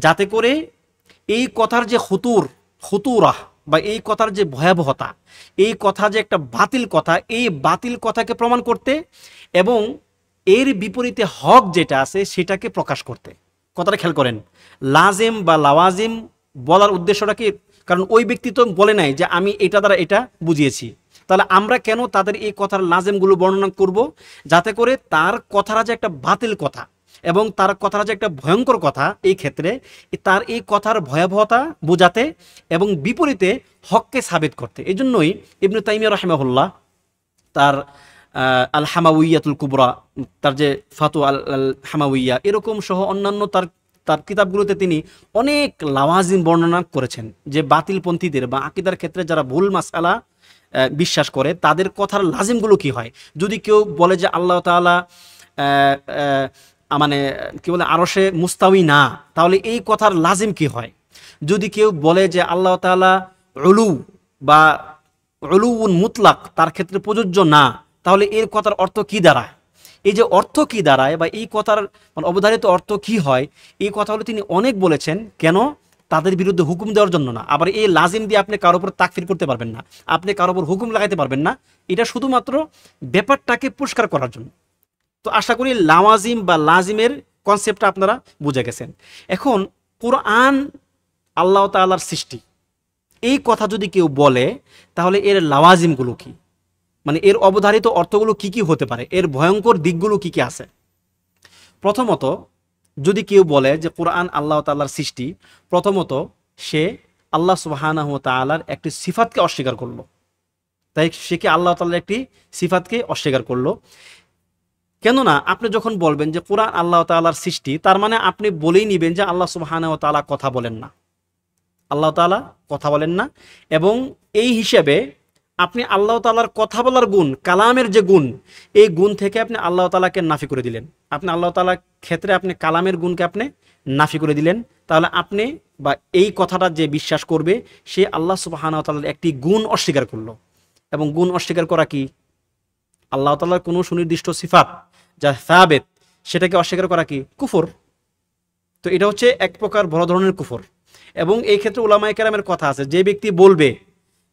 যাতে করে এই কথার যে খুতুরাহ বা এই কথার যে ভয়াবহতা, এই কথা যে একটা বাতিল কথা, এই বাতিল কথাকে প্রমাণ করতে এবং এর বিপরীতে হক যেটা আছে সেটাকে প্রকাশ করতে। কথাটা খেয়াল করেন, লাজিম বা লাওয়াজিম বলার উদ্দেশ্যটা কি? কারণ ওই ব্যক্তি তো বলে নাই যে আমি এটা দ্বারা এটা বুঝিয়েছি, তাহলে আমরা কেন তাদের এই কথার লাজিমগুলো বর্ণনা করব? যাতে করে তার কথাটা যে একটা বাতিল কথা এবং তার কথাটা যে একটা ভয়ঙ্কর কথা, এই ক্ষেত্রে তার এই কথার ভয়াবহতা বোঝাতে এবং বিপরীতে হককে সাবিত করতে। এই জন্যই ইবনে তাইমিয়া রাহিমাহুল্লাহ তার আল হামাউইয়াতুল কুবরা, তার যে ফাতু আল হামাউইয়া এরকম সহ অন্যান্য তার কিতাবগুলোতে তিনি অনেক লাওয়াজিম বর্ণনা করেছেন যে বাতিলপন্থীদের বা আকীদার ক্ষেত্রে যারা ভুল মাসআলা বিশ্বাস করে তাদের কথার লাজিমগুলো কি হয়। যদি কেউ বলে যে আল্লাহ তাআলা মানে কি বলে আরশে মুস্তাউই না, তাহলে এই কথার লাজিম কি হয়। যদি কেউ বলে যে আল্লাহ তাআলা উলু বা উলুউন মুতলাক তার ক্ষেত্রে প্রযোজ্য না, তাহলে এর কথার অর্থ কি দাঁড়ায়। এই যে অর্থ কি দাঁড়ায় বা এই কথার মানে অবধারিত অর্থ কি হয়, এই কথাগুলো তিনি অনেক বলেছেন। কেন? তাদের বিরুদ্ধে হুকুম দেওয়ার জন্য না। আবার এই লাজিম দিয়ে আপনি কারোর উপর তাকফির করতে পারবেন না, আপনি কারোর উপর হুকুম লাগাইতে পারবেন না। এটা শুধুমাত্র ব্যাপারটাকে পরিষ্কার করার জন্য। তো আশা করি লাওয়াজিম বা লাজিমের কনসেপ্টটা আপনারা বুঝে গেছেন। এখন কুরআন আল্লাহ তাআলার সৃষ্টি, এই কথা যদি কেউ বলে তাহলে এর লাওয়াজিমগুলো কি, মানে এর অবধারিত অর্থগুলো কি কি হতে পারে, এর ভয়ঙ্কর দিকগুলো কি কি আছে। প্রথমত যদি কেউ বলে যে কোরআন আল্লাহ তাআলার সৃষ্টি, প্রথমত সে আল্লাহ সুবহানাহু ওয়া তাআলার একটি সিফাতকে অস্বীকার করলো। তাই সে কি আল্লাহ তাআলার একটি সিফাতকে অস্বীকার করলো। কেননা আপনি যখন বলবেন যে কোরআন আল্লাহ তাআলার সৃষ্টি, তার মানে আপনি বলেই নিবেন যে আল্লাহ সুবহানাহু ওয়া তাআলা কথা বলেন না, আল্লাহ তাআলা কথা বলেন না। এবং এই হিসেবে আপনি আল্লাহ তাআলার কথা বলার গুণ, কালামের যে গুণ, এই গুণ থেকে আপনি আল্লাহ তাআলাকে নাফি করে দিলেন। আপনি আল্লাহ তাআলার ক্ষেত্রে আপনি কালামের গুণকে আপনি নাফি করে দিলেন। তাহলে আপনি বা এই কথাটা যে বিশ্বাস করবে সে আল্লাহ সুবহানাহু ওয়া তাআলার একটি গুণ অস্বীকার করলো। এবং গুণ অস্বীকার করা কি? আল্লাহ তাআলার কোনো সুনির্দিষ্ট সিফাত যা সাবেত সেটাকে অস্বীকার করা কি? কুফর। তো এটা হচ্ছে এক প্রকার বড় ধরনের কুফর। এবং এই ক্ষেত্রে উলামায়ে কেরামের কথা আছে, যে ব্যক্তি বলবে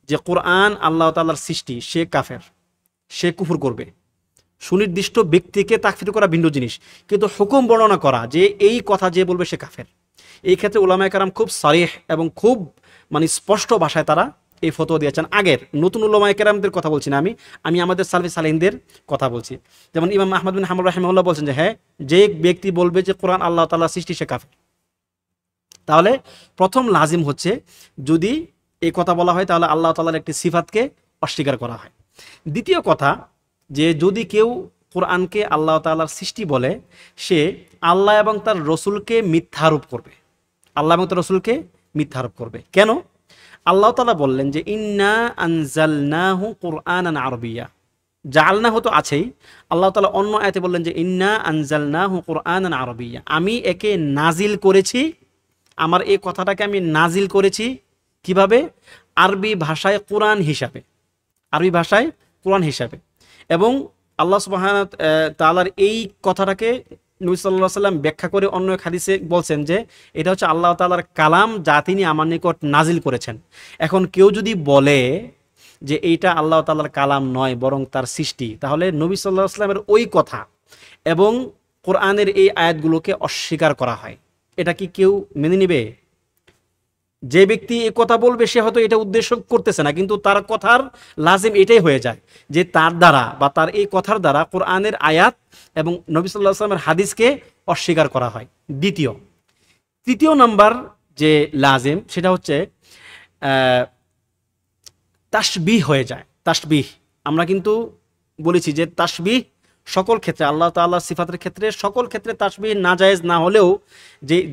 যে কোরআন আল্লাহ তাআলার সৃষ্টি, সে কাফের, সে কুফর করবে। সুনির্দিষ্ট ব্যক্তিকে তাকফির করা ভিন্ন জিনিস, কিন্তু হুকুম বর্ণনা করা যে এই কথা যে বলবে সে কাফের, এই ক্ষেত্রে উলামায়ে কেরাম খুব সারিহ এবং খুব মানে স্পষ্ট ভাষায় তারা এই ফতোয়া দিয়েছেন। আগের নতুন উলামায়ে কেরামদের কথা বলছি না, আমি আমাদের সালফে সালেহিনদের কথা বলছি। যেমন ইমাম আহমদ বিন হাম্বল রাহিমাহুল্লাহ বলছেন যে হ্যাঁ, যে ব্যক্তি বলবে যে কোরআন আল্লাহ তাআলার সৃষ্টি সে কাফের। তাহলে প্রথম লাজিম হচ্ছে যদি এই কথা বলা হয় তাহলে আল্লাহ তাআলার একটি সিফাতকে অস্বীকার করা হয়। দ্বিতীয় কথা, যে যদি কেউ কোরআনকে আল্লাহ তাআলার সৃষ্টি বলে, সে আল্লাহ এবং তার রসুলকে মিথ্যারোপ করবে, আল্লাহ এবং তার রসুলকে মিথ্যারোপ করবে। কেন? আল্লাহ তাআলা বললেন যে ইন্না আনজালনাহু কুরআনান আরবিয়্যা, জাআলনাহু তো আছেই, আল্লাহ তাআলা অন্য আয়াতে বললেন যে ইন্না আনজালনাহু কুরআনান আরবিয়্যা, আমি একে নাজিল করেছি, আমার এই কথাটাকে আমি নাজিল করেছি কিভাবে? আরবি ভাষায় কোরআন হিসাবে, আরবি ভাষায় কোরআন হিসাবে। এবং আল্লাহ সুবহানাহু তাআলার এই কথাটাকে নবী সাল্লাল্লাহু আলাইহি ওয়াসাল্লাম ব্যাখ্যা করে অন্য এক হাদিসে বলছেন যে এটা হচ্ছে আল্লাহ তাআলার কালাম যা তিনি আমার নিকট নাজিল করেছেন। এখন কেউ যদি বলে যে এইটা আল্লাহ তাআলার কালাম নয় বরং তার সৃষ্টি, তাহলে নবী সাল্লাল্লাহু আলাইহি ওয়াসাল্লামের ওই কথা এবং কোরআনের এই আয়াতগুলোকে অস্বীকার করা হয়। এটা কি কেউ মেনে নেবে? যে ব্যক্তি এই কথা বলবে সে হয়তো এটা উদ্দেশ্য করতেছে না, কিন্তু তার কথার লাজিম এটাই হয়ে যায় যে তার দ্বারা বা তার এই কথার দ্বারা কোরআনের আয়াত এবং নবী সাল্লাল্লাহু আলাইহি ওয়াসাল্লামের হাদিসকে অস্বীকার করা হয়। তৃতীয় নাম্বার যে লাজিম সেটা হচ্ছে তাসবিহ হয়ে যায়। তাসবিহ আমরা কিন্তু বলেছি যে তাসবিহ সকল ক্ষেত্রে, আল্লাহ তাআলার সিফাতের ক্ষেত্রে সকল ক্ষেত্রে তাসবিহ নাজায়েজ না হলেও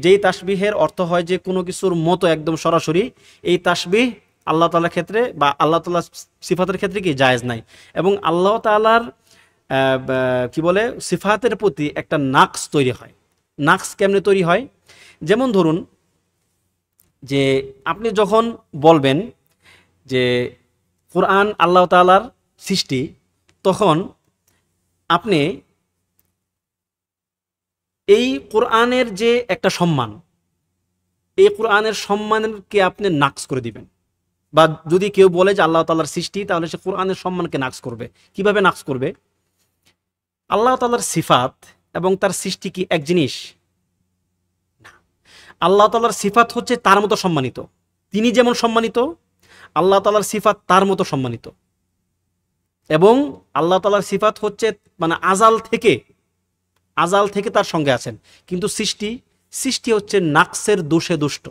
যেই তাসবিহের অর্থ হয় যে কোনো কিছুর মতো একদম সরাসরি, এই তাসবিহ আল্লাহ তাআলার ক্ষেত্রে বা আল্লাহ তাআলার সিফাতের ক্ষেত্রে কি জায়েজ নাই। এবং আল্লাহ তাআলার কি বলে সিফাতের প্রতি একটা নাকস তৈরি হয়। নাকস কেমনে তৈরি হয়? যেমন ধরুন যে আপনি যখন বলবেন যে কোরআন আল্লাহ তাআলার সৃষ্টি, তখন আপনি এই কোরআনের যে একটা সম্মান, এই কোরআনের সম্মানকে আপনি নাকস করে দিবেন। বা যদি কেউ বলে যে আল্লাহ তাআলার সৃষ্টি, তাহলে সে কোরআনের সম্মানকে নাকস করবে। কিভাবে নাকস করবে? আল্লাহ তাআলার সিফাত এবং তার সৃষ্টি কি এক জিনিস? না। আল্লাহ তাআলার সিফাত হচ্ছে তার মতো সম্মানিত, তিনি যেমন সম্মানিত আল্লাহ তাআলার সিফাত তার মতো সম্মানিত। এবং আল্লাহ তাআলার সিফাত হচ্ছে মানে আজাল থেকে তার সঙ্গে আছেন। কিন্তু সৃষ্টি হচ্ছে নাকসের দোষে দুষ্ট।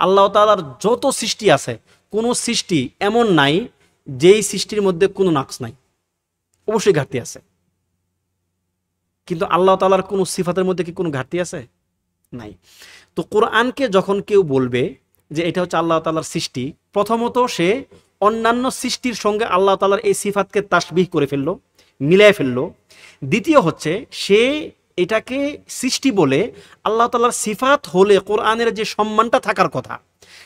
আল্লাহ তাআলার যত সৃষ্টি আছে, কোনো সৃষ্টি এমন নাই যেই সৃষ্টির মধ্যে কোনো নাকস নাই, অবশ্যই ঘাটতি আছে। কিন্তু আল্লাহ তাআলার কোনো সিফাতের মধ্যে কি কোনো ঘাটতি আছে? নাই। তো কোরআনকে যখন কেউ বলবে যে এটা হচ্ছে আল্লাহ তাআলার সৃষ্টি, প্রথমত সে অন্যান্য সৃষ্টির সঙ্গে আল্লাহ তাআলার এই সিফাতকে তাসবিহ করে ফেললো, মিলায় ফেললো। দ্বিতীয় হচ্ছে সে এটাকে সৃষ্টি বলে আল্লাহ তাআলার সিফাত হলে কোরআনের যে সম্মানটা থাকার কথা,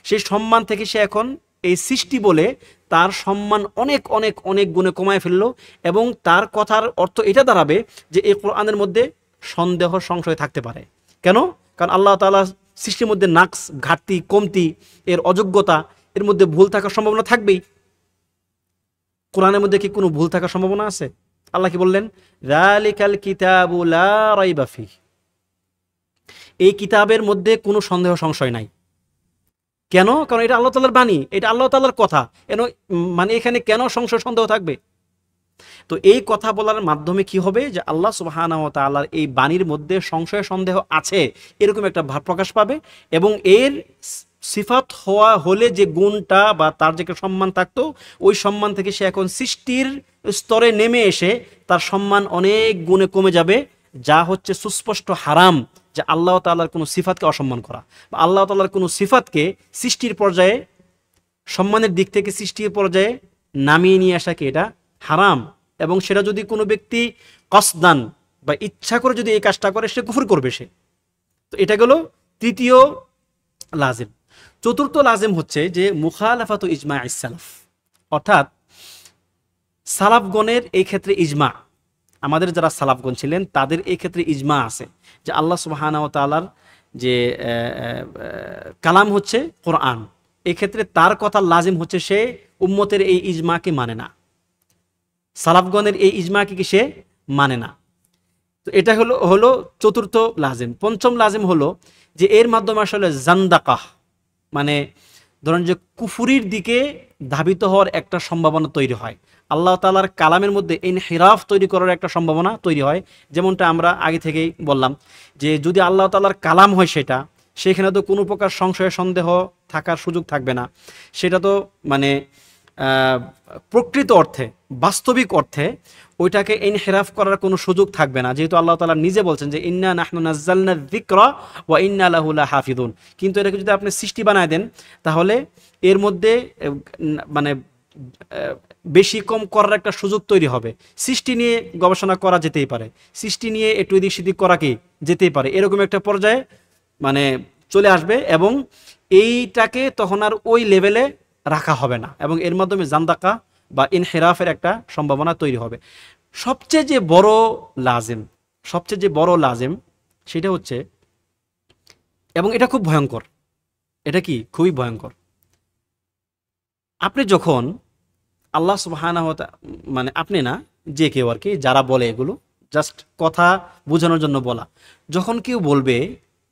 সেই সম্মান থেকে সে এখন এই সৃষ্টি বলে তার সম্মান অনেক অনেক অনেক গুণে কমায় ফেললো। এবং তার কথার অর্থ এটা দাঁড়াবে যে এই কোরআনের মধ্যে সন্দেহ সংশয় থাকতে পারে। কেন? কারণ আল্লাহ তাআলা সৃষ্টির মধ্যে নাকস, ঘাটতি, কমতি, এর অযোগ্যতা, এর মধ্যে ভুল থাকার সম্ভাবনা থাকবেই। কোরআনের মধ্যে কি কোনো ভুল থাকার সম্ভাবনা আছে? আল্লাহ কি বললেন? যালিকাল কিতাবু লা রাইবা ফিহ, এই কিতাবের মধ্যে কোনো সন্দেহ সংশয় নাই। কেন? কারণ এটা আল্লাহ তাআলার বাণী, এটা আল্লাহ তাআলার কথা। মানে এখানে কেন সংশয় সন্দেহ থাকবে? তো এই কথা বলার মাধ্যমে কি হবে যে আল্লাহ সুবহানাহু ওয়া তাআলার এই বাণীর মধ্যে সংশয় সন্দেহ আছে এরকম একটা ভাব প্রকাশ পাবে। এবং এর সিফাত হলে যে গুণটা বা তার যে একটা সম্মান থাকতো, ওই সম্মান থেকে সে এখন সৃষ্টির স্তরে নেমে এসে তার সম্মান অনেক গুণে কমে যাবে, যা হচ্ছে সুস্পষ্ট হারাম। যে আল্লাহ তাআলার কোনো সিফাতকে অসম্মান করা বা আল্লাহ তাআলার কোনো সিফাতকে সৃষ্টির পর্যায়ে, সম্মানের দিক থেকে সৃষ্টির পর্যায়ে নামিয়ে নিয়ে আসাকে এটা হারাম। এবং সেটা যদি কোনো ব্যক্তি কসদান বা ইচ্ছা করে যদি এই কাজটা করে, সে কুফর করবে সে। তো এটা গেল তৃতীয় লাজিম। চতুর্থ লাজিম হচ্ছে যে মুখালাফাতু ইজমা ইস-সালাফ, অর্থাৎ সালাফগণের এই ক্ষেত্রে ইজমা, আমাদের যারা সালাফগণ ছিলেন তাদের এই ক্ষেত্রে ইজমা আছে যে আল্লাহ সুবহানাহু ওয়া তাআলার যে কালাম হচ্ছে কোরআন, এই ক্ষেত্রে তার কথা লাজিম হচ্ছে সে উম্মতের এই ইজমাকে মানে না, সালাফগণের এই ইজমাকে কি সে মানে না। তো এটা হলো চতুর্থ লাজিম। পঞ্চম লাজিম হলো যে এর মাধ্যমে আসলে জান্দাকাহ, মানে ধরেন যে কুফুরির দিকে ধাবিত হওয়ার একটা সম্ভাবনা তৈরি হয়। আল্লাহ তাআলার কালামের মধ্যে ইনহিরাফ তৈরি করার একটা সম্ভাবনা তৈরি হয়। যেমনটা আমরা আগে থেকেই বললাম যে যদি আল্লাহ তাআলার কালাম হয় সেখানে তো কোনো প্রকার সংশয় সন্দেহ থাকার সুযোগ থাকবে না। সেটা তো মানে প্রকৃত অর্থে, বাস্তবিক অর্থে ওইটাকে ইনহিরাফ করার কোনো সুযোগ থাকবে না, যেহেতু আল্লাহ তাআলা নিজে বলছেন যে ইন্না নাহনু নাযালনা যিকরা ওয়া ইন্না লাহু লাহাফিজুন। কিন্তু এটাকে যদি আপনি সৃষ্টি বানায় দেন, তাহলে এর মধ্যে মানে বেশি কম করার একটা সুযোগ তৈরি হবে। সৃষ্টি নিয়ে গবেষণা করা যেতেই পারে, সৃষ্টি নিয়ে একটু এদিক সেদিক করা কি যেতেই পারে, এরকম একটা পর্যায়ে মানে চলে আসবে। এবং এইটাকে তখন আর ওই লেভেলে রাখা হবে না, এবং এর মাধ্যমে জান্দাকা বা ইনহিরাফের একটা সম্ভাবনা তৈরি হবে। সবচেয়ে যে বড় লাজেম সেটা হচ্ছে, এবং এটা খুব ভয়ঙ্কর, এটা কি খুবই ভয়ঙ্কর, আপনি যখন আল্লাহ সুবহানাহু ওয়া তাআলা, মানে আপনি না, যে কেউ আর কি, যারা বলে এগুলো জাস্ট কথা বোঝানোর জন্য বলা, যখন কেউ বলবে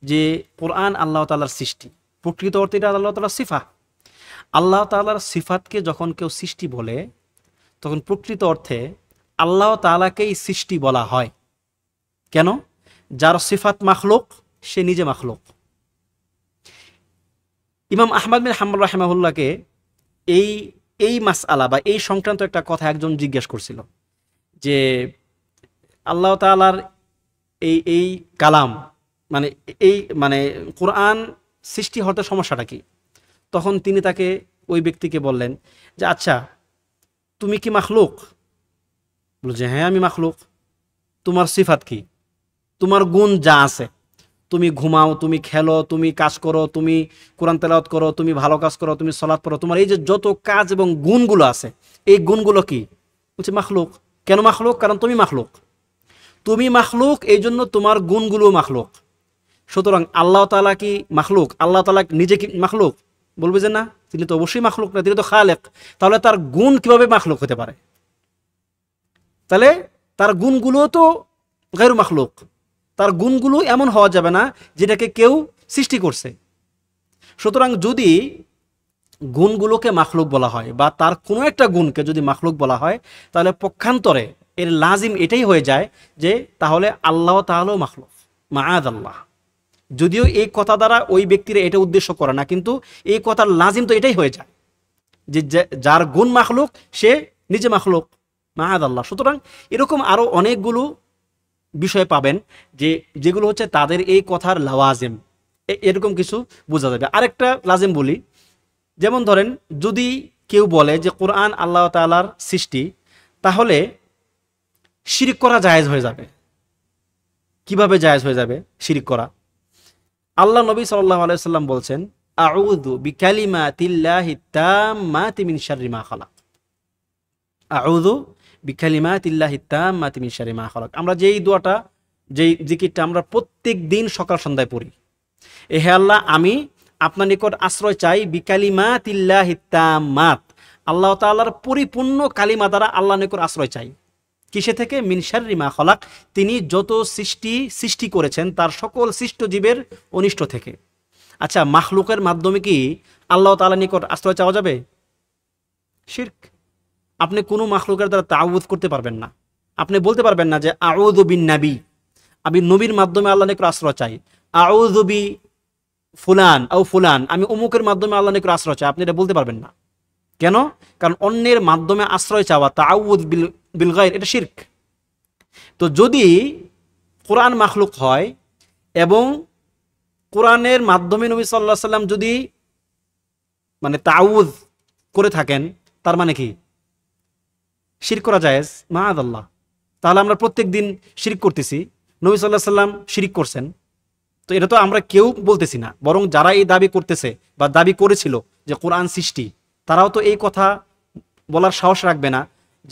যে কোরআন আল্লাহ তাআলার সৃষ্টি, প্রকৃত অর্থে এটা আল্লাহ তাআলার সিফা, আল্লাহ তাআলার সিফাতকে যখন কেউ সৃষ্টি বলে, তখন প্রকৃত অর্থে আল্লাহ তাআলাকেই সৃষ্টি বলা হয়। কেন? যার সিফাত মাখলুক সে নিজে মাখলুক। ইমাম আহমদ বিন হাম্বল রাহিমাহুল্লাহকে এই এই মাসআলা বা এই সংক্রান্ত একটা কথা একজন জিজ্ঞেস করছিল যে আল্লাহ তাআলার এই এই কালাম মানে এই মানে কোরআন সৃষ্টি হতে সমস্যাটা কি? তখন তিনি তাকে ওই ব্যক্তিকে বললেন যে আচ্ছা তুমি কি মাখলুক? বলল যে হ্যাঁ আমি মাখলুক। তোমার সিফাত কি? তোমার গুণ যা আছে, তুমি ঘুমাও, তুমি খেলো, তুমি কাজ করো, তুমি কোরআন তেলাওয়াত করো, তুমি ভালো কাজ করো, তুমি সালাত পড়ো, তোমার এই যে যত কাজ এবং গুণগুলো আছে এই গুণগুলো কি? বলছে মাখলুক। কেন মাখলুক? কারণ তুমি মাখলুক। তুমি মাখলুক, এই জন্য তোমার গুণগুলো মাখলুক। সুতরাং আল্লাহ তাআলা কি মাখলুক? আল্লাহ তাআলা নিজে কি মাখলুক? বলবে যে না, তিনি তো অবশ্যই মাখলুক না, তিনি তো খালেক। তাহলে তার গুণ কিভাবে মাখলুক হতে পারে? তাহলে তার গুণগুলো তো গায়রু মাখলুক। তার গুণগুলো এমন হওয়া যাবে না যেটাকে কেউ সৃষ্টি করছে। সুতরাং যদি গুণগুলোকে মাখলুক বলা হয় বা তার কোনো একটা গুণকে যদি মাখলুক বলা হয়, তাহলে পক্ষান্তরে এর লাজিম এটাই হয়ে যায় যে তাহলে আল্লাহ তাআলাও মাখলুক, মাআযাল্লাহ। যদিও এই কথা দ্বারা ওই ব্যক্তিরা এটা উদ্দেশ্য করে না, কিন্তু এই কথার লাজিম তো এটাই হয়ে যায় যে যার গুণ মাখলুক সে নিজে মাখলুক, মাআযাল্লাহ। সুতরাং এরকম আরও অনেকগুলো বিষয় পাবেন যে যেগুলো হচ্ছে তাদের এই কথার লাওয়াজিম, এরকম কিছু বোঝা যাবে। আরেকটা লাজিম বলি, যেমন ধরেন যদি কেউ বলে যে কোরআন আল্লাহ তাআলার সৃষ্টি, তাহলে শিরক করা জায়েজ হয়ে যাবে। কিভাবে জায়েজ হয়ে যাবে শিরক করা? আল্লাহ নবী সাল্লাল্লাহু আলাইহি ওয়াসাল্লাম বলছেন আউযু বিকালিমাতিল্লাহি তাম্মাতি মিন শাররি মা খালাক। আউযু বিকালিমাতিল্লাহি তাম্মাতি মিন শাররি মা খালাক। আমরা যেই দোয়াটা, যেই জিকিরটা আমরা প্রত্যেক দিন সকাল সন্ধ্যায় পড়ি, হে আল্লাহ আমি আপনার নিকট আশ্রয় চাই বিকালিমাতিল্লাহি তাম্মাত, আল্লাহ তাআলার পরিপূর্ণ কালিমা দ্বারা আল্লাহর নিকট আশ্রয় চাই। কিসে থেকে? মিন শাররি মা খালাক, তিনি যত সৃষ্টি করেছেন তার সকল সৃষ্ট জীবের অনিষ্ট থেকে। আচ্ছা, মাখলুকের মাধ্যমে কি আল্লাহ তাআলার নিকট আশ্রয় চাওয়া যাবে? শিরক। আপনি কোনো মাখলুকের দ্বারা তাআউযুদ করতে পারবেন না। আপনি বলতে পারবেন না যে আউযু বিন নবী, আমি নবীর মাধ্যমে আল্লাহর নিকট আশ্রয় চাই। আউযু বি ফুলান আও ফুলান, আমি অমুকের মাধ্যমে আল্লাহর নিকট আশ্রয় চাই। আপনি এটা বলতে পারবেন না। কেন? কারণ অন্যের মাধ্যমে আশ্রয় চাওয়া, তাআউযুদ বিল গায়র, এটা শিরক। তো যদি কোরআন মাখলুক হয় এবং কোরআনের মাধ্যমে নবী সাল্লাল্লাহু আলাইহি সাল্লাম যদি মানে তাআউযুদ করে থাকেন, তার মানে কি? শিরক করা জায়েজ, মাআযাল্লাহ। তাহলে আমরা প্রত্যেক দিন শিরক করতেছি, নবী সাল্লাল্লাহু আলাইহি সাল্লাম শিরক করছেন। তো এটা তো আমরা কেউ বলতেছি না, বরং যারা এই দাবি করতেছে বা দাবি করেছিল যে কোরআন সৃষ্টি, তারাও তো এই কথা বলার সাহস রাখবে না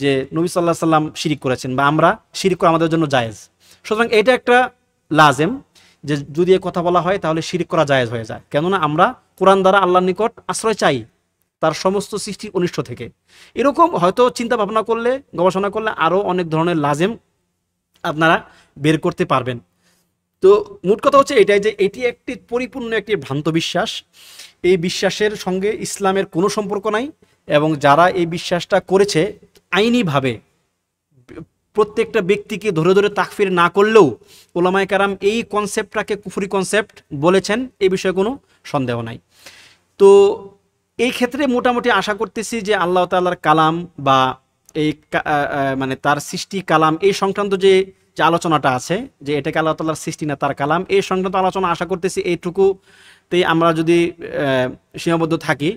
যে নবী সাল্লাল্লাহু আলাইহি সাল্লাম শিরক করেছেন বা আমরা শিরক করা আমাদের জন্য জায়েজ। সুতরাং এটা একটা লাজেম যে যদি এই কথা বলা হয় তাহলে শিরক করা জায়েজ হয়ে যায়। কেননা আমরা কোরআন দ্বারা আল্লাহর নিকট আশ্রয় চাই তার সমস্ত সৃষ্টির অনিষ্ট থেকে। এরকম হয়তো চিন্তা ভাবনা করলে, গবেষণা করলে আরও অনেক ধরনের লাজেম আপনারা বের করতে পারবেন। তো মোট কথা হচ্ছে এটাই যে এটি একটি পরিপূর্ণ একটি ভ্রান্ত বিশ্বাস। এই বিশ্বাসের সঙ্গে ইসলামের কোনো সম্পর্ক নাই, এবং যারা এই বিশ্বাসটা করেছে আইনিভাবে প্রত্যেকটা ব্যক্তিকে ধরে ধরে তাকফির না করলেও ওলামায়ে কেরাম এই কনসেপ্টটাকে কুফরি কনসেপ্ট বলেছেন, এই বিষয়ে কোনো সন্দেহ নাই। তো এই ক্ষেত্রে মোটামুটি আশা করতেছি যে আল্লাহ তাআলার কালাম বা এই মানে তার সৃষ্টি কালাম এই সংক্রান্ত যে আলোচনাটা আছে, যে এটাকে আল্লাহ তাআলার সৃষ্টি না তার কালাম, এই সংক্রান্ত আলোচনা আশা করতেছি এইটুকুতেই আমরা যদি সীমাবদ্ধ থাকি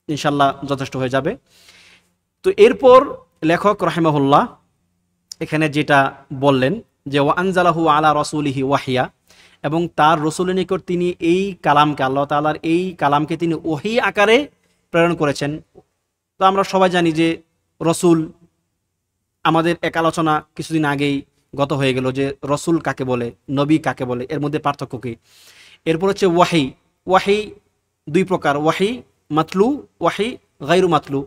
ইনশাল্লাহ যথেষ্ট হয়ে যাবে। তো এরপর লেখক রাহিমাহুল্লাহ এখানে যেটা বললেন যে ওয়া আনজালাহু আলা রাসূলিহি ওয়াহিয়া, এবং তার রসুলের নিকট তিনি এই কালামকে, আল্লাহ তাআলার এই কালামকে তিনি ওহী আকারে প্রেরণ করেছেন। তো আমরা সবাই জানি যে রসুল, আমাদের এক আলোচনা কিছুদিন আগেই গত হয়ে গেল যে রসুল কাকে বলে, নবী কাকে বলে, এর মধ্যে পার্থক্য কী। এরপর হচ্ছে ওয়াহি। ওয়াহি দুই প্রকার, ওয়াহি মাতলু, ওয়াহি গায়রু মাতলু।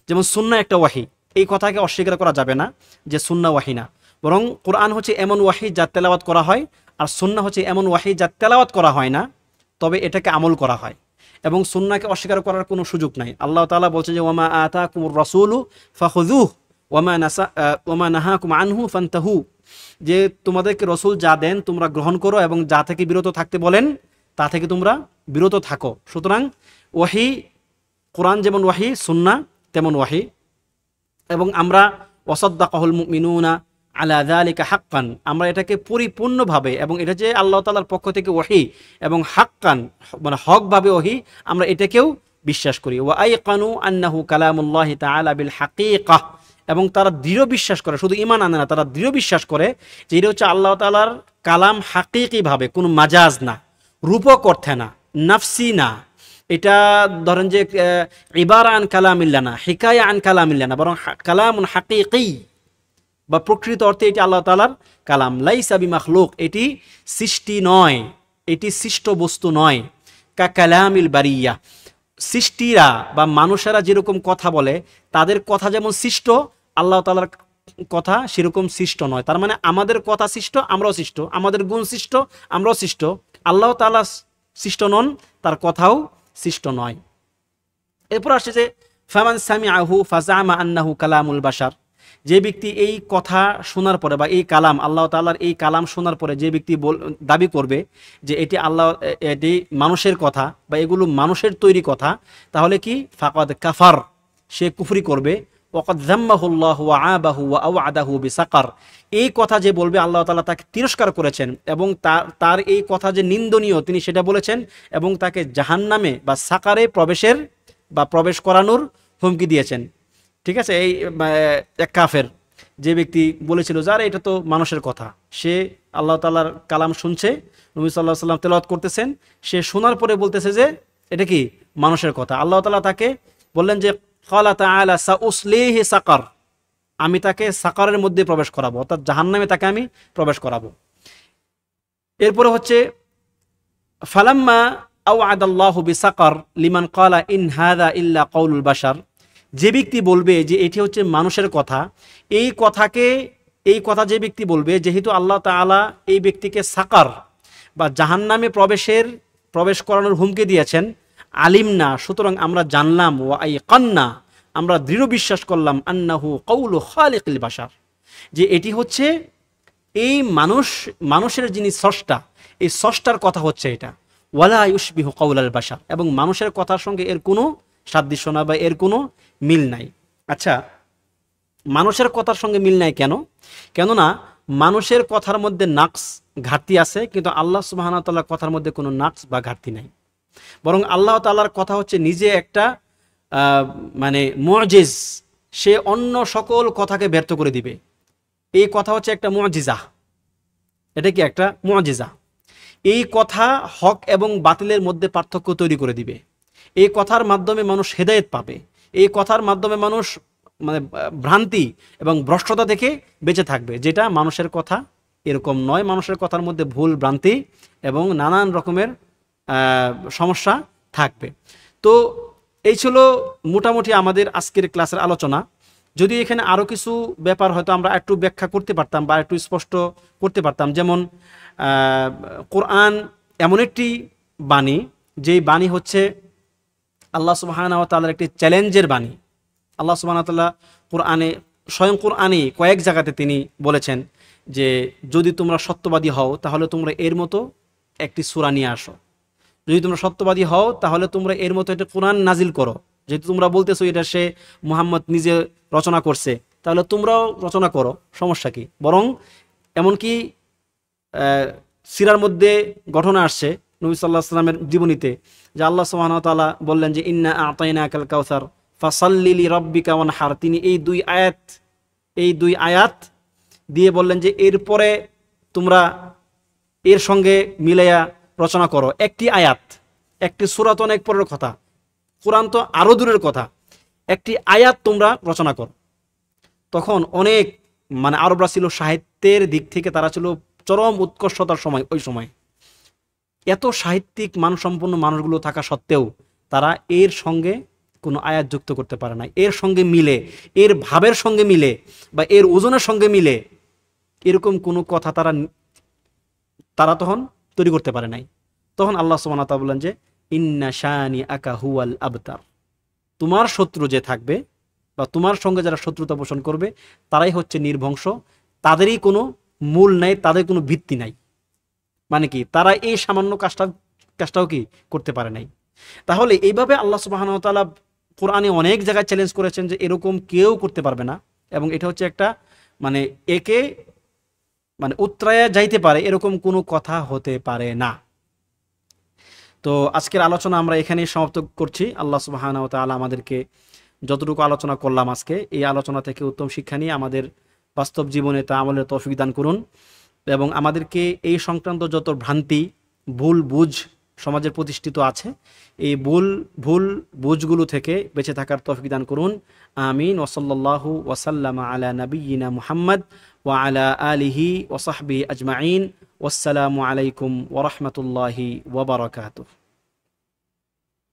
যেমন সুন্নাহ একটা ওয়াহি, এই কথাকে অস্বীকার করা যাবে না যে সুন্নাহ ওয়াহি না, বরং কোরআন হচ্ছে এমন ওয়াহি যা তেলাওয়াত করা হয়, আর সুন্নাহ হচ্ছে এমন ওয়াহি যা তেলাওয়াত করা হয় না, তবে এটাকে আমল করা হয়, এবং সুন্নাহকে অস্বীকার করার কোনো সুযোগ নাই। আল্লাহ তাআলা বলছেন যে ওয়ামা আতাকুমুর রাসূলু ফাখুযুহু ওয়ামা নাহাকুম আনহু ফান্তাহু, যে তোমাদেরকে রসুল যা দেন তোমরা গ্রহণ করো, এবং যা থেকে বিরত থাকতে বলেন তা থেকে তোমরা বিরত থাকো। সুতরাং ওয়াহি, কোরআন যেমন ওয়াহি, সুন্নাহ তেমন ওয়াহি, এবং আমরা ওয়াসাদ্দাকাহুল মুমিনুনা আলা যালিকা হাক্কান, আমরা এটাকে পরিপূর্ণভাবে, এবং এটা যে আল্লাহ তাআলার পক্ষ থেকে ওয়াহি এবং হাক্কান মানে হকভাবে ওয়াহি, আমরা এটাকেও বিশ্বাস করি। ওয়া আইকানু আন্নাহু কালামুল্লাহি তাআলা বিল হাকিকা, এবং তারা দৃঢ় বিশ্বাস করে, শুধু ঈমান আনে না, তারা দৃঢ় বিশ্বাস করে যে এটা হচ্ছে আল্লাহ তাআলার কালাম হাকিকিভাবে, কোনো মাজাজ না, রূপক অর্থে না, নাফসি না, এটা ধরেন যে ইবারা আন কালামিল্লাহ না, হিকায়া আন কালামিল্লাহ না, বরং কালামুন হাকিকি বা প্রকৃত অর্থে এটি আল্লাহ তাআলার কালাম। লাইসা বিমাখলুক, এটি সৃষ্টি নয়, এটি সৃষ্ট বস্তু নয়। কা কালামিল বারিয়া, সৃষ্টিরা বা মানুষেরা যেরকম কথা বলে, তাদের কথা যেমন সৃষ্ট, আল্লাহ তাআলার কথা সেরকম সৃষ্ট নয়। তার মানে আমাদের কথা সৃষ্ট, আমরাও সৃষ্ট, আমাদের গুণ সৃষ্ট, আমরাও সৃষ্ট। আল্লাহ তাআলা সৃষ্ট নন, তার কথাও সৃষ্ট নয়। এরপর আসছে যে ফামান সামিআহু ফাজামা আন্নাহু কালামুল বাশার, যে ব্যক্তি এই কথা শোনার পরে বা এই কালাম আল্লাহ তাআলার এই কালাম শোনার পরে যে ব্যক্তি দাবি করবে যে এটি আল্লাহ, এটি মানুষের কথা বা এগুলো মানুষের তৈরি কথা, তাহলে কি ফাকাদ কাফার, সে কুফরি করবে। ওয়াকাদ যাম্মাহুল্লাহু ওয়া আবাহু ওয়া আওয়াদাহু বিসাকার, এই কথা যে বলবে আল্লাহ তাআলা তাকে তিরস্কার করেছেন, এবং তার এই কথা যে নিন্দনীয় তিনি সেটা বলেছেন, এবং তাকে জাহান্নামে বা সাকারে প্রবেশের বা প্রবেশ করানোর হুমকি দিয়েছেন। ঠিক আছে, এই এক কাফের যে ব্যক্তি বলেছিল যারা এটা তো মানুষের কথা, সে আল্লাহ তাআলার কালাম শুনছে, নবী সাল্লাল্লাহু আলাইহি ওয়াসাল্লাম তেলাওয়াত করতেছেন, সে শোনার পরে বলতেছে যে এটা কি মানুষের কথা। আল্লাহ তাআলা তাকে বললেন যে ক্বালা তাআলা সাউসলিহি সাকার, আমি তাকে সাকারের মধ্যে প্রবেশ করাবো, অর্থাৎ জাহান্নামে তাকে আমি প্রবেশ করাবো। এরপরে হচ্ছে ফালাম্মা আওয়াদাল্লাহু বিসাকার লিমান ক্বালা ইন হাযা ইল্লা কাউলুল বাশার, যে ব্যক্তি বলবে যে এটি হচ্ছে মানুষের কথা, এই কথা যে ব্যক্তি বলবে, যেহেতু আল্লাহ তাআলা এই ব্যক্তিকে সাকার বা জাহান্নামে প্রবেশ করানোর হুমকি দিয়েছেন, আলিমনা, সুতরাং আমরা জানলাম, ওয়া আইকান্না, আমরা দৃঢ় বিশ্বাস করলাম, আন্নাহু কাউলু খালিকিল বাশার, যে এটি হচ্ছে এই মানুষের যিনি স্রষ্টা, এই স্রষ্টার কথা হচ্ছে এটা। ওয়ালা ইউশবিহু কাউলাল বাশার, এবং মানুষের কথার সঙ্গে এর কোনো সাদৃশ্য না বা এর কোনো মিল নাই। আচ্ছা, মানুষের কথার সঙ্গে মিল নাই কেন? কেননা মানুষের কথার মধ্যে নাকস, ঘাটতি আছে, কিন্তু আল্লাহ সুবহানাহু ওয়া তাআলার কথার মধ্যে কোনো নাকস বা ঘাটতি নাই। বরং আল্লাহ তাআলার কথা হচ্ছে নিজে একটা মানে মুজিজ, সে অন্য সকল কথাকে ব্যর্থ করে দিবে। এই কথা হচ্ছে একটা মুজিজা, এটা কি একটা মুজিজা। এই কথা হক এবং বাতিলের মধ্যে পার্থক্য তৈরি করে দিবে। এই কথার মাধ্যমে মানুষ হেদায়েত পাবে, এই কথার মাধ্যমে মানুষ মানে ভ্রান্তি এবং ভ্রষ্টতা থেকে বেঁচে থাকবে, যেটা মানুষের কথা এরকম নয়। মানুষের কথার মধ্যে ভুল, ভ্রান্তি এবং নানান রকমের সমস্যা থাকবে। তো এই ছিল মোটামুটি আমাদের আজকের ক্লাসের আলোচনা। যদি এখানে আরও কিছু ব্যাপার হয়তো আমরা একটু ব্যাখ্যা করতে পারতাম বা একটু স্পষ্ট করতে পারতাম, যেমন কোরআন এমন একটি বাণী, যেই বাণী হচ্ছে আল্লাহ সুবহানাহু ওয়া তাআলার একটি চ্যালেঞ্জের বাণী। আল্লাহ সুবহানাহু ওয়া তাআলা স্বয়ং কোরআনে কয়েক জায়গাতে তিনি বলেছেন যে যদি তোমরা সত্যবাদী হও তাহলে তোমরা এর মতো একটি সূরা নিয়ে আসো, যদি তোমরা সত্যবাদী হও তাহলে তোমরা এর মতো একটা কোরআন নাজিল করো। যেহেতু তোমরা বলতেছো এটা সে মুহাম্মদ নিজে রচনা করছে, তাহলে তোমরাও রচনা করো, সমস্যা কি? বরং এমনকি সিরার মধ্যে ঘটনা আসছে নবী সাল্লাল্লাহু আলাইহি ওয়াসাল্লামের জীবনীতে, যে আল্লাহ সুবহানাহু ওয়া তাআলা বললেন যে ইন্না আ'তাইনাকাল কাউসার ফাসাল্লি লিরাব্বিকা ওয়ানহার। তিনি এই দুই আয়াত দিয়ে বললেন যে এরপরে তোমরা এর সঙ্গে মিলাইয়া রচনা করো। একটি আয়াত, একটি সূরা তো অনেক পরের কথা, কোরআন তো আরো দূরের কথা, একটি আয়াত তোমরা রচনা করো। তখন অনেক মানে আরবরা ছিল সাহিত্যের দিক থেকে তারা ছিল চরম উৎকর্ষতার সময়। ওই সময় এত সাহিত্যিক মানসম্পন্ন মানুষগুলো থাকা সত্ত্বেও তারা এর সঙ্গে কোনো আয়াত যুক্ত করতে পারে না, এর সঙ্গে মিলে, এর ভাবের সঙ্গে মিলে বা এর ওজনের সঙ্গে মিলে এরকম কোনো কথা তারা তখন তৈরি করতে পারে নাই। তখন আল্লাহ সুবহানাহু ওয়া তাআলা বললেন যে ইন্না শানিআকা হুয়াল আবতার, তোমার শত্রু যে থাকবে বা তোমার সঙ্গে যারা শত্রুতা পোষণ করবে তারাই হচ্ছে নির্বংশ, তাদেরই কোনো মূল নাই, তাদের কোনো ভিত্তি নাই। মানে কি, তারা এই সামান্য কাজটাও কি করতে পারে নাই। তাহলে এইভাবে আল্লাহ সুবহানাহু ওয়া তাআলা কোরআনে অনেক জায়গায় চ্যালেঞ্জ করেছেন যে এরকম কেউ করতে পারবে না, এবং এটা হচ্ছে একটা মানে একে মানে উত্তরায় যাইতে পারে এরকম কোনো কথা হতে পারে না। তো আজকের আলোচনা আমরা এখানেই সমাপ্ত করছি। আল্লাহ সুবহানাহু ওয়া তাআলা আমাদেরকে যতটুকু আলোচনা করলাম আজকে, এই আলোচনা থেকে উত্তম শিক্ষা নিয়ে আমাদের বাস্তব জীবনে তা আমলের তৌফিক দান করুন, এবং আমাদেরকে এই সংক্রান্ত যত ভ্রান্তি, ভুল বুঝ সমাজে প্রতিষ্ঠিত আছে, এই ভুল বুঝগুলো থেকে বেঁচে থাকার তৌফিক দান করুন। আমিন। ওয়াসাল্লাল্লাহু ওয়াসাল্লামা আলা নাবিয়িনা মুহাম্মদ ওয়া আলা আলিহি ওয়া সাহবিহি আজমাইন। ওয়াসসালামু আলাইকুম ওয়া রাহমাতুল্লাহি ওয়া বারাকাতুহু।